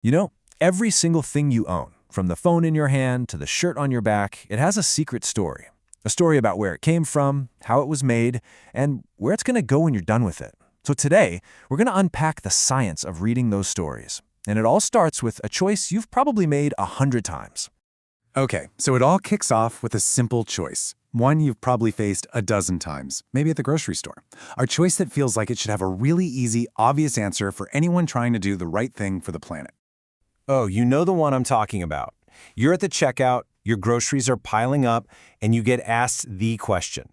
You know, every single thing you own, from the phone in your hand to the shirt on your back, it has a secret story. A story about where it came from, how it was made, and where it's going to go when you're done with it. So today, we're going to unpack the science of reading those stories. And it all starts with a choice you've probably made 100 times. Okay, so it all kicks off with a simple choice. One you've probably faced a dozen times, maybe at the grocery store. A choice that feels like it should have a really easy, obvious answer for anyone trying to do the right thing for the planet. Oh, you know the one I'm talking about. You're at the checkout, your groceries are piling up, and you get asked the question.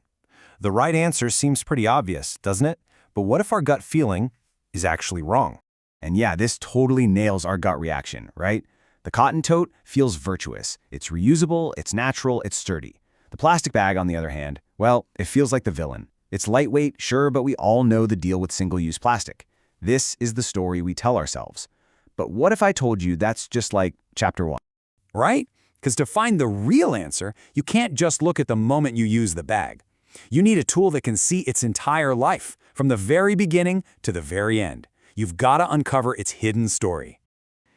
The right answer seems pretty obvious, doesn't it? But what if our gut feeling is actually wrong? And yeah, this totally nails our gut reaction, right? The cotton tote feels virtuous. It's reusable, it's natural, it's sturdy. The plastic bag, on the other hand, well, it feels like the villain. It's lightweight, sure, but we all know the deal with single-use plastic. This is the story we tell ourselves. But what if I told you that's just like chapter 1? Right? Because to find the real answer, you can't just look at the moment you use the bag. You need a tool that can see its entire life, from the very beginning to the very end. You've got to uncover its hidden story.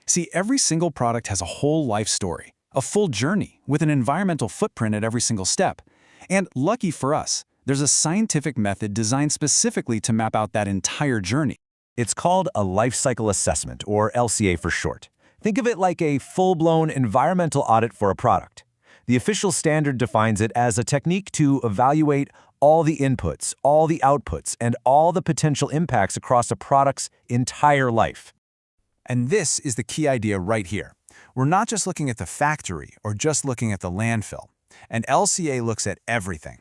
See, every single product has a whole life story, a full journey with an environmental footprint at every single step. And lucky for us, there's a scientific method designed specifically to map out that entire journey. It's called a life cycle assessment, or LCA for short. Think of it like a full-blown environmental audit for a product. The official standard defines it as a technique to evaluate all the inputs, all the outputs, and all the potential impacts across a product's entire life. And this is the key idea right here. We're not just looking at the factory or just looking at the landfill. An LCA looks at everything.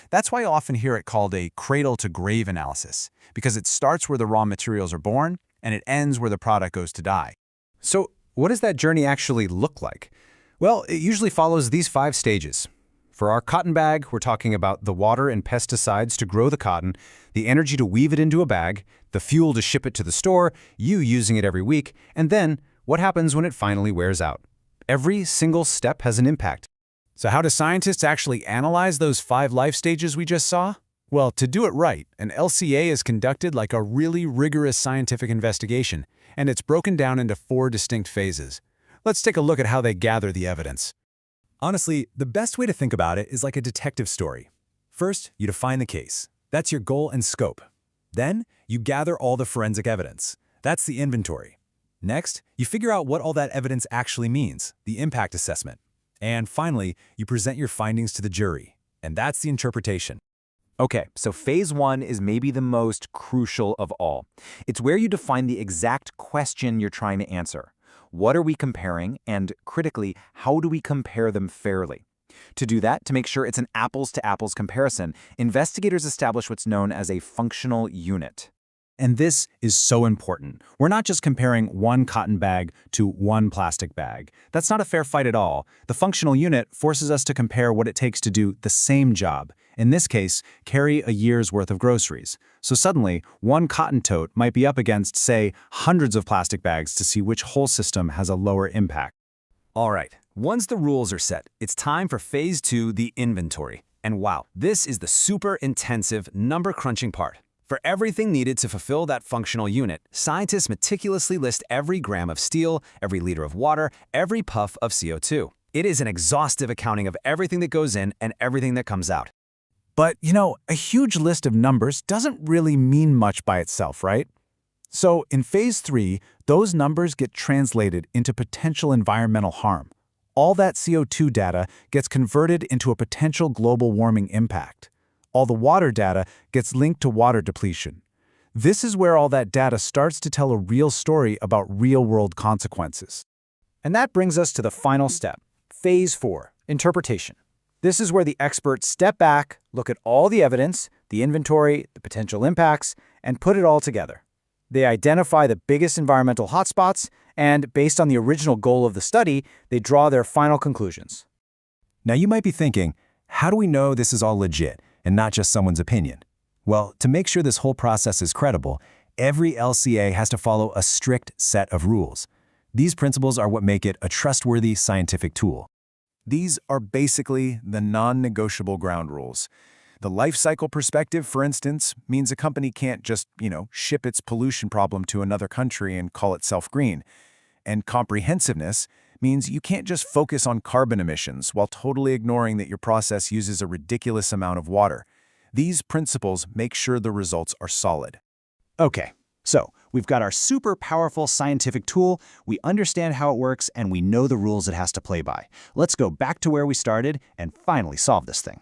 That's why you often hear it called a cradle-to-grave analysis, because it starts where the raw materials are born and it ends where the product goes to die. So, what does that journey actually look like? Well, it usually follows these 5 stages. For our cotton bag, we're talking about the water and pesticides to grow the cotton, the energy to weave it into a bag, the fuel to ship it to the store, you using it every week, and then what happens when it finally wears out. Every single step has an impact. So how do scientists actually analyze those 5 life stages we just saw? Well, to do it right, an LCA is conducted like a really rigorous scientific investigation, and it's broken down into 4 distinct phases. Let's take a look at how they gather the evidence. Honestly, the best way to think about it is like a detective story. First, you define the case. That's your goal and scope. Then, you gather all the forensic evidence. That's the inventory. Next, you figure out what all that evidence actually means, the impact assessment. And finally, you present your findings to the jury. And that's the interpretation. Okay, so phase 1 is maybe the most crucial of all. It's where you define the exact question you're trying to answer. What are we comparing? And critically, how do we compare them fairly? To do that, to make sure it's an apples-to-apples comparison, investigators establish what's known as a functional unit. And this is so important. We're not just comparing one cotton bag to one plastic bag. That's not a fair fight at all. The functional unit forces us to compare what it takes to do the same job. In this case, carry a year's worth of groceries. So suddenly, one cotton tote might be up against, say, hundreds of plastic bags to see which whole system has a lower impact. All right, once the rules are set, it's time for phase 2, the inventory. And wow, this is the super intensive number-crunching part. For everything needed to fulfill that functional unit, scientists meticulously list every gram of steel, every liter of water, every puff of CO2. It is an exhaustive accounting of everything that goes in and everything that comes out. But, you know, a huge list of numbers doesn't really mean much by itself, right? So in phase 3, those numbers get translated into potential environmental harm. All that CO2 data gets converted into a potential global warming impact. All the water data gets linked to water depletion. This is where all that data starts to tell a real story about real-world consequences. And that brings us to the final step, phase 4, interpretation. This is where the experts step back, look at all the evidence, the inventory, the potential impacts, and put it all together. They identify the biggest environmental hotspots, and based on the original goal of the study, they draw their final conclusions. Now you might be thinking, how do we know this is all legit and not just someone's opinion? Well, to make sure this whole process is credible, every LCA has to follow a strict set of rules. These principles are what make it a trustworthy scientific tool. These are basically the non-negotiable ground rules. The life cycle perspective, for instance, means a company can't just, ship its pollution problem to another country and call itself green. And comprehensiveness means you can't just focus on carbon emissions while totally ignoring that your process uses a ridiculous amount of water. These principles make sure the results are solid. Okay, so we've got our super powerful scientific tool, we understand how it works, and we know the rules it has to play by. Let's go back to where we started and finally solve this thing.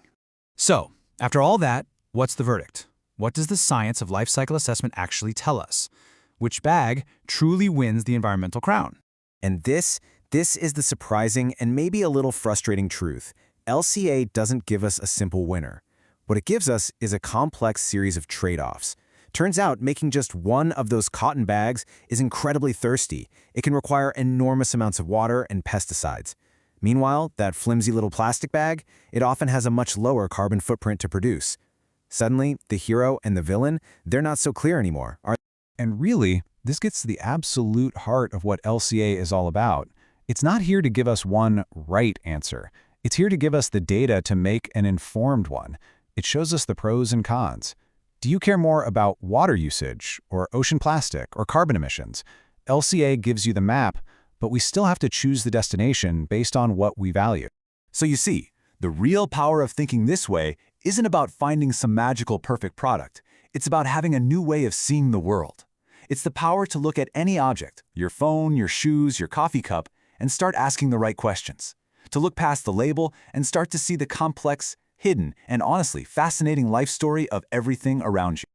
So, after all that, what's the verdict? What does the science of life cycle assessment actually tell us? Which bag truly wins the environmental crown? And this is the surprising and maybe a little frustrating truth. LCA doesn't give us a simple winner. What it gives us is a complex series of trade-offs. Turns out making just one of those cotton bags is incredibly thirsty. It can require enormous amounts of water and pesticides. Meanwhile, that flimsy little plastic bag, it often has a much lower carbon footprint to produce. Suddenly, the hero and the villain, they're not so clear anymore, are they? And really, this gets to the absolute heart of what LCA is all about. It's not here to give us one right answer. It's here to give us the data to make an informed one. It shows us the pros and cons. Do you care more about water usage, or ocean plastic, or carbon emissions? LCA gives you the map, but we still have to choose the destination based on what we value. So you see, the real power of thinking this way isn't about finding some magical perfect product. It's about having a new way of seeing the world. It's the power to look at any object, your phone, your shoes, your coffee cup, and start asking the right questions. To look past the label and start to see the complex, hidden, and honestly fascinating life story of everything around you.